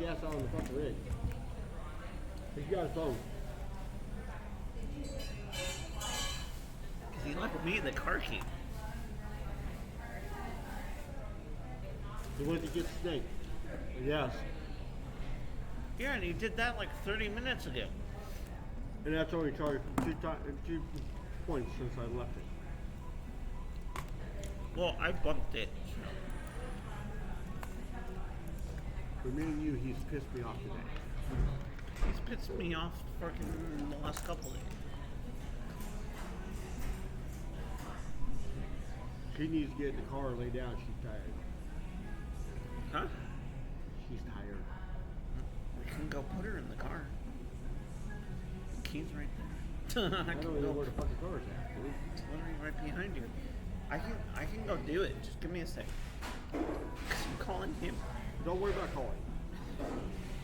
gas out on the fucking rig. He's got his phone. Because he left me the car key. He went to get Snake. Yes. Yeah, and he did that like 30 minutes ago. And that's only charged 2 points since I left it. Well, I bumped it. For me and you, he's pissed me off today. He's pissed me off fucking the last couple of days. She needs to get in the car and lay down. She's tired. Huh? She's tired. We can go put her in the car. The key's right there. I I can don't know go. where the fucking car is at, dude. It's literally right behind you. I can go do it. Just give me a sec. Cause I'm calling him. Don't worry about calling.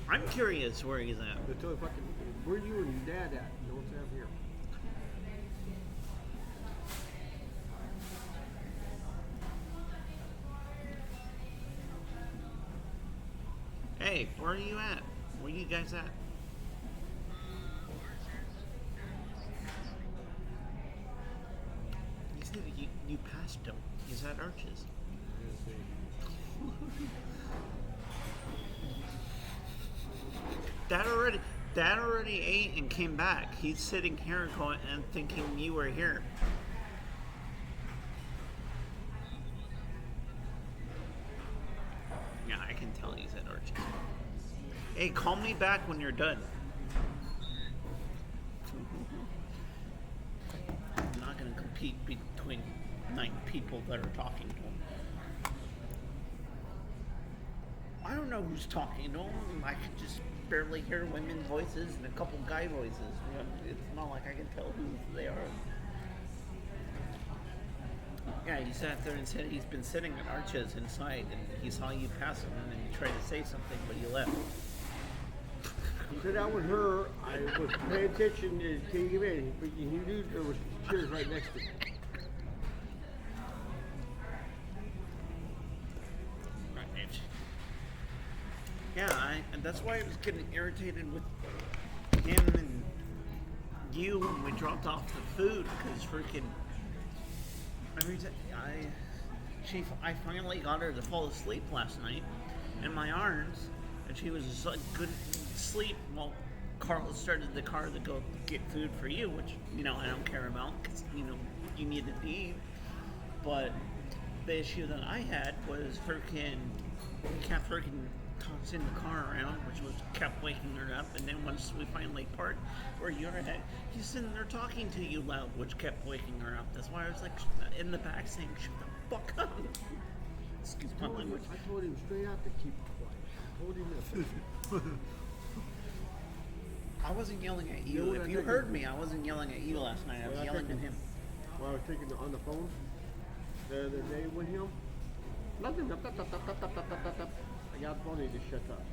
I'm curious where he's at. Until fucking, where you and your dad at? You know what's out here? Hey, where are you at? Where you guys at? You said you passed him. He's at Arches. Dad already ate and came back. He's sitting here going and thinking you were here. Yeah, I can tell he's at Arches. Hey, call me back when you're done. I'm not going to compete between 9 people that are talking to him. I don't know who's talking to him. I can just barely hear women's voices and a couple guy voices. You know, it's not like I can tell who they are. Yeah, he sat there and said he's been sitting at Arches inside and he saw you pass him and then he tried to say something, but you left. Sit down with her. I was paying attention to you in, but you knew there was chairs right next to me. Yeah, and that's why I was getting irritated with him and you when we dropped off the food because freaking every time I finally got her to fall asleep last night in my arms, and she was just like good sleep. Well, Carl started the car to go get food for you, which I don't care about because you needed to eat. But the issue that I had was freaking kept freaking tossing the car around, which was kept waking her up. And then once we finally parked where you're at, he's sitting there talking to you loud, which kept waking her up. That's why I was like in the back saying, "Shut the fuck up." Excuse my language. I told him straight out to keep quiet. I told him that. I wasn't yelling at you. If you heard me, I wasn't yelling at you last night. I was yelling at him. While I was taking on the phone the other day with him, nothing. I got the phone and he just shut up.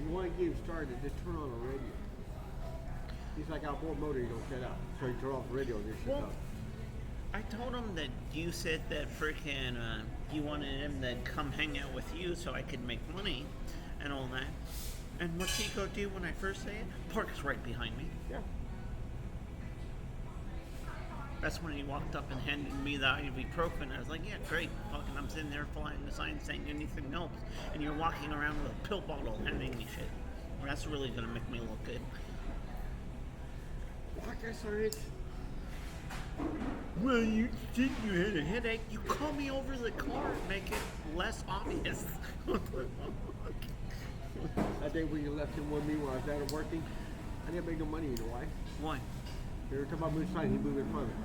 You want to get him started, just turn on the radio. He's like, outboard motor, you don't shut up. So you turn off the radio and just shut up. I told him that you said that freaking you wanted him to come hang out with you so I could make money and all that. And what's he go do when I first say it? Park's right behind me. Yeah. That's when he walked up and handed me the ibuprofen. I was like, yeah, great. Fucking, I'm sitting there flying the sign saying anything helps. And you're walking around with a pill bottle handing me shit. Well, that's really going to make me look good. Like I said, Well, you said you had a headache. You call me over the car and make it less obvious. that day when you left him with me when I was out working, I didn't make no money, you know why? Why? Every time I moved sign, he moved in front of me.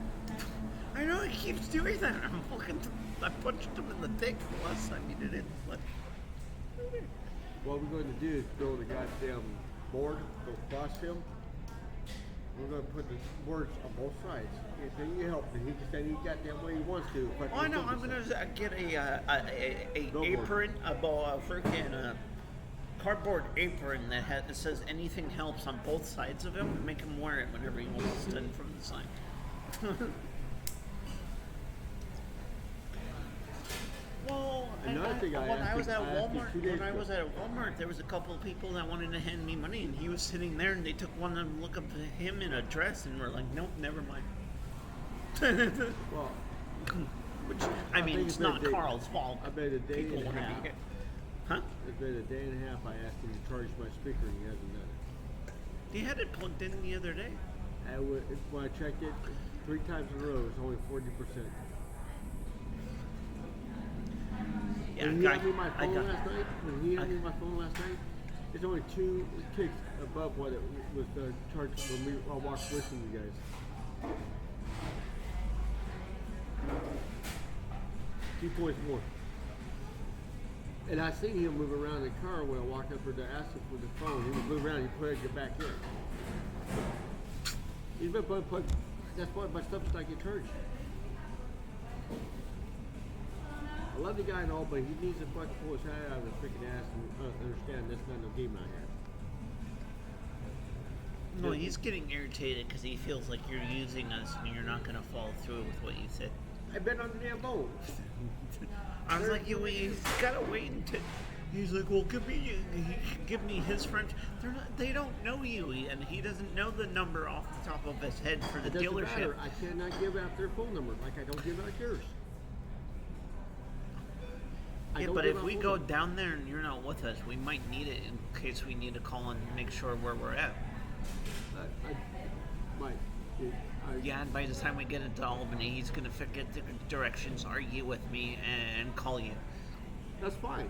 I know he keeps doing that. I punched him in the dick the last time he did it. Like, What we're going to do is build a goddamn board, go across him. We're going to put the boards on both sides. And then you help, and he can stand any goddamn way he wants to. oh, I know. I'm going to get a apron, a freaking cardboard apron that says anything helps on both sides of him, and make him wear it whenever he wants to from the sign. Well, and Another thing when I was at I asked you Walmart, 2 days when I ago. was at Walmart, there was a couple of people that wanted to hand me money, and he was sitting there, and they took one of them look up to him in a dress, and were like, "Nope, never mind." Well, Which I mean, think it's it's been a not day- Carl's fault. I bet a day People and a want to half. be here, huh? It's been a day and a half. I asked him to charge my speaker, and he hasn't done it. He had it plugged in the other day. When I checked it 3 times in a row, it's only 40%. Yeah, When he handed me my I phone got. last night, it's only 2 ticks above what it was charged when I walked with you guys. 2 points more. And I seen him move around in the car when I walked up there to ask him for the phone. He was moving around, he put it get back in. He's been putting, that's why my stuff's not getting charged. I love the guy and all, but he needs to fucking pull his head out of his freaking ass and understand this not no game out here. No, he's getting irritated because he feels like you're using us and you're not going to follow through with what you said. I've been on the damn phone. I was like, you gotta wait until. He's like, well, give me his French. They don't know you, and he doesn't know the number off the top of his head for the It doesn't dealership. matter. I cannot give out their phone number like I don't give out yours. I Yeah, don't but give if out we phone go numbers. down there and you're not with us, we might need it in case we need to call and make sure where we're at. Mike, Yeah, and by the time we get into Albany, he's gonna forget the directions, argue with me, and call you. that's fine.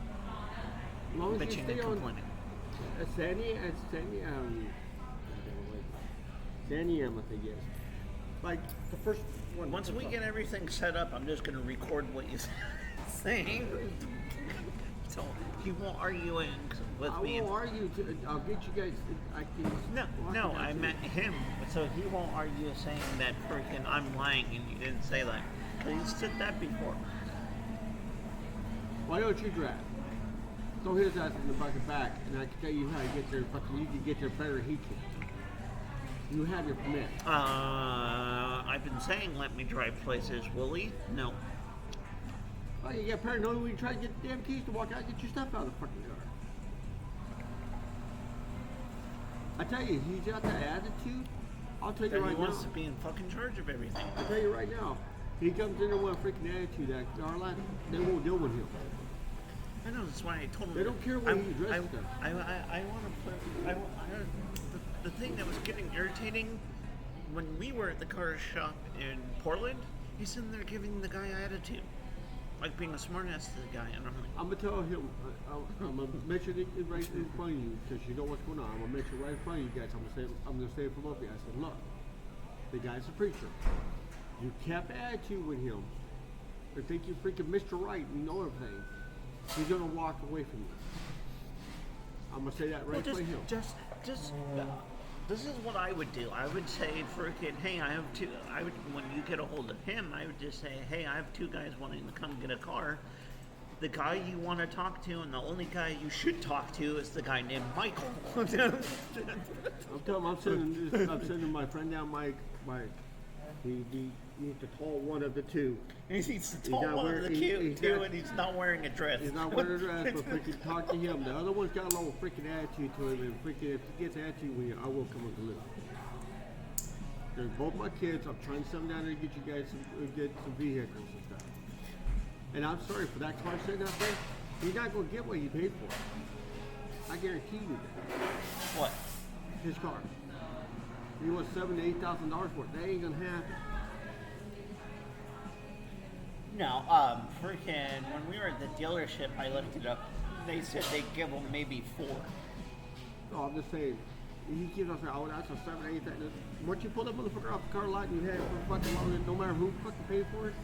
As long as you Bitching stay and on complaining. Sandy, I think yes. Like the first one. Once we get everything set up, I'm just gonna record what you're saying. So he won't argue with I me. won't argue. I'll get you guys. I can. No, I meant him. So he won't argue saying that freaking I'm lying and you didn't say that. But he said that before. Why don't you drive? Throw his ass in the bucket back, and I can tell you how to get there. Fucking, you can get there better than he can. You have your permit. I've been saying let me drive places. Will he? No. Oh, you get paranoid when you try to get the damn keys to walk out and get your stuff out of the fucking car. I tell you, he's got that attitude. I'll tell you That he right wants now. to be in fucking charge of everything. I'll tell you right now. He comes in there with a freaking attitude that Darla, they won't deal with him. I know, that's why I told him. They don't care what he dresses them. I want to put. The thing that was getting irritating when we were at the car shop in Portland, he's sitting there giving the guy attitude, like being a smartass to the guy, and I'm like, I'm gonna tell him. I'm gonna mention it right in front of you because you know what's going on. I'm gonna mention it right in front of you guys. I'm gonna say it from up here. I said, look, the guy's a preacher. You kept attitude with him. They think you freaking Mr. Right and know everything. He's gonna walk away from you. I'm gonna say that right in front of him. this is what I would do. I would say, freaking, hey, I have two. When you get a hold of him, I would just say, hey, I have 2 guys wanting to come get a car. The guy you want to talk to, and the only guy you should talk to, is the guy named Michael. I'm telling him, I'm sending my friend down, Mike. He's the tall one of the 2. He's the tall not one wearing- of the he- cute he's too, got- and he's not wearing a dress. He's not wearing a dress, but freaking talk to him. The other one's got a little freaking attitude to him, and freaking if he gets attitude with you, I will come up and live. They're both my kids. I'm trying to send them down there to get you guys get some vehicles and stuff. And I'm sorry for that car sitting out there. You're not gonna get what you paid for. I guarantee you that. What? His car. You want $7,000 to $8,000 for it? That ain't gonna happen. No, freaking, when we were at the dealership, I looked it up. They said they'd give them maybe 4. Oh, I'm just saying. He keeps on saying, oh, that's a 7, 8. Once you pull that motherfucker off the car lot and you have it for fucking loaded, no matter who fucking paid for it,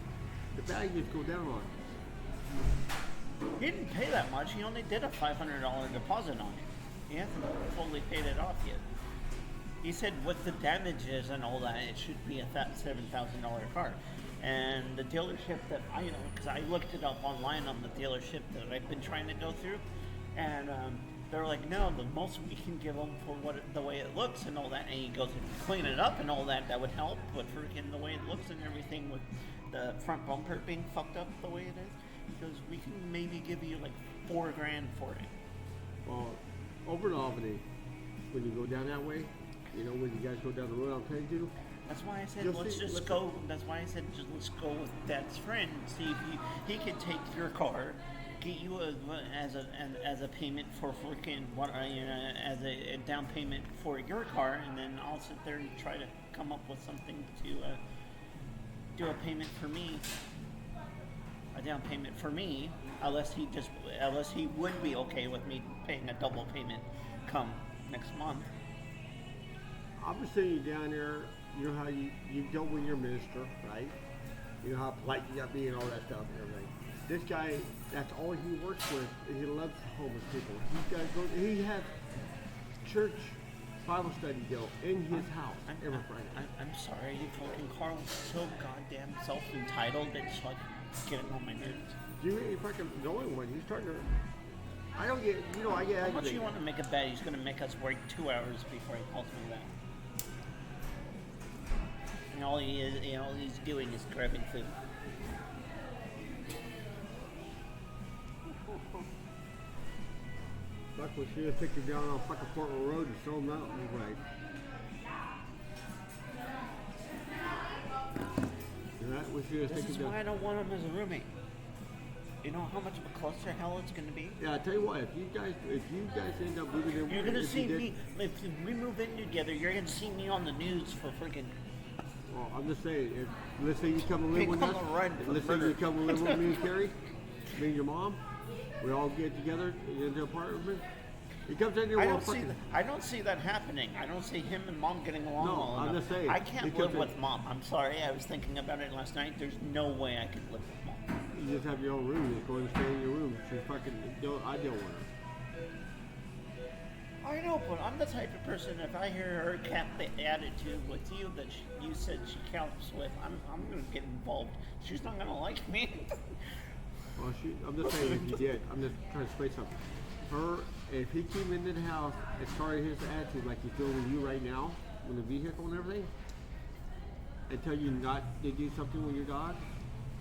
the value just go down on it. He didn't pay that much. He only did a $500 deposit on it. He hasn't fully paid it off yet. He said with the damages and all that, it should be a $7,000 car. And the dealership that I know, because I looked it up online on the dealership that I've been trying to go through, and they're like, no, the most we can give them for the way it looks and all that. And he goes, if you clean it up and all that, that would help. But freaking the way it looks and everything with the front bumper being fucked up the way it is, He goes, we can maybe give you like $4 grand for it. Well, over in Albany, when you go down that way, you know, when you guys go down the road I'm telling you, That's why I said You'll let's see- just listen. go. That's why I said just let's go with Dad's friend. See if he could take your car, get you as a payment for freaking as a down payment for your car, and then I'll sit there and try to come up with something to do a payment for me, a down payment for me, unless he would be okay with me paying a double payment come next month. I'm just sitting you down there, you know how you go with your minister, right? You know how polite you got to be and all that stuff and everything. This guy, that's all he works with, is he loves homeless people. He has church Bible study deal in his house every Friday. I'm sorry, fucking Carl's so goddamn self-entitled that it's like getting on my nerves. You fucking the only one. He's starting to. I don't get. You know, I get How much aggravated. you want to make a bet he's going to make us wait 2 hours before he calls me back? And all he's doing is grabbing food. Fuck, we should have taken him down on fucking Portland Road and throw him out. Right. We should have This taken is him why I down. don't want him as a roommate. You know how much of a cluster hell it's going to be? Yeah, I tell you what. If you guys end up moving in, You're going to if you see did- me, if we move in together, you're going to see me on the news for freaking... Well, I'm just saying. If let's say you come and live with Pick us. on the run for Let's say murder. you come and live with me and Carrie, me and your mom. We all get together in the apartment. He comes in here. I we're all don't see fucking. that. I don't see that happening. I don't see him and mom getting along No, well I'm enough. just saying, I can't because live it- with mom. I'm sorry. I was thinking about it last night. There's no way I could live with mom. You just have your own room. You just go and stay in your room. She's fucking. I don't want her. I know, but I'm the type of person. If I hear her cat the attitude with you that you said she counts with, I'm gonna get involved. She's not gonna like me. Well, I'm just saying if you did. I'm just trying to explain something. If he came into the house and started his attitude like he's doing with you right now, with the vehicle and everything, and tell you not to do something with your dog,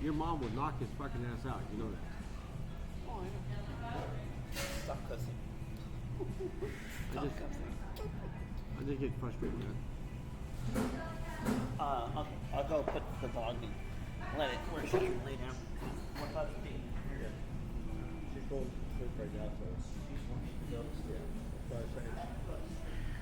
your mom would knock his fucking ass out. You know that. Oh, I know. Stop cussing. I Stop just, cussing. I just get frustrated, man. I'll go put the dog in. Let it where she can lay down. What about the baby? She's going to sleep right now, so. Yeah, that's what I was saying.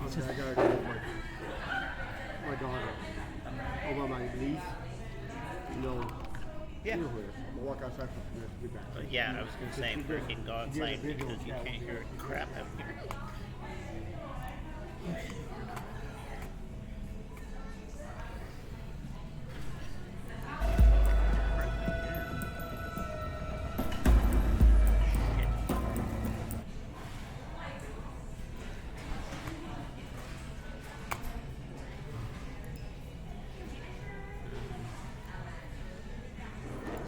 Okay, I gotta go with my daughter. Over my niece. You know. Yeah. You know who it is. I'm gonna walk outside for a few minutes. Be back. Yeah, I was gonna say She did- freaking go she did a outside video because you chat can't with hear crap out here.